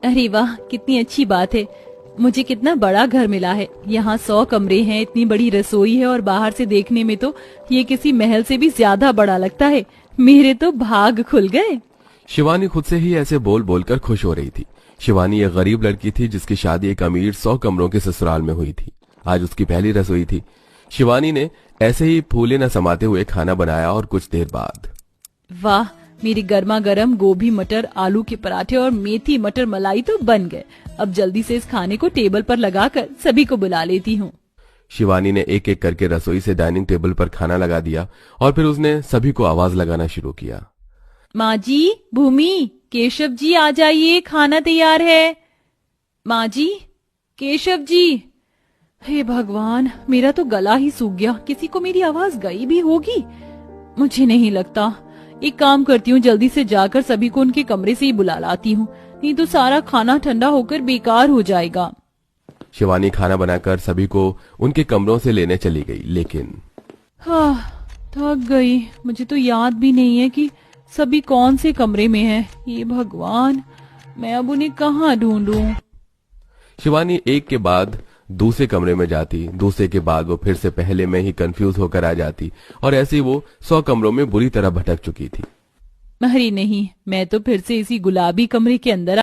अरे वाह, कितनी अच्छी बात है। मुझे कितना बड़ा घर मिला है। यहाँ 100 कमरे हैं, इतनी बड़ी रसोई है और बाहर से देखने में तो ये किसी महल से भी ज्यादा बड़ा लगता है। मेरे तो भाग खुल गए। शिवानी खुद से ही ऐसे बोल बोलकर खुश हो रही थी। शिवानी एक गरीब लड़की थी जिसकी शादी एक अमीर 100 कमरों के ससुराल में हुई थी। आज उसकी पहली रसोई थी। शिवानी ने ऐसे ही फूले न समाते हुए खाना बनाया और कुछ देर बाद वाह, मेरी गर्मा गर्म गोभी मटर आलू के पराठे और मेथी मटर मलाई तो बन गए। अब जल्दी से इस खाने को टेबल पर लगाकर सभी को बुला लेती हूँ। शिवानी ने एक एक करके रसोई से डाइनिंग टेबल पर खाना लगा दिया और फिर उसने सभी को आवाज लगाना शुरू किया। माँ जी, भूमि, केशव जी आ जाइए, खाना तैयार है। माँ जी, केशव जी। हे भगवान, मेरा तो गला ही सूख गया। किसी को मेरी आवाज गई भी होगी? मुझे नहीं लगता। एक काम करती हूँ, जल्दी से जाकर सभी को उनके कमरे से ही बुला लाती हूँ, नहीं तो सारा खाना ठंडा होकर बेकार हो जाएगा। शिवानी खाना बनाकर सभी को उनके कमरों से लेने चली गई, लेकिन थक गई। मुझे तो याद भी नहीं है कि सभी कौन से कमरे में हैं। ये भगवान, मैं अब उन्हें कहाँ ढूंढूं? शिवानी एक के बाद दूसरे कमरे में जाती, दूसरे के बाद वो फिर से पहले में ही कंफ्यूज होकर आ जाती और ऐसे ही वो 100 कमरों में बुरी तरह भटक चुकी थी। अरे नहीं, मैं तो फिर से इसी गुलाबी कमरे के अंदर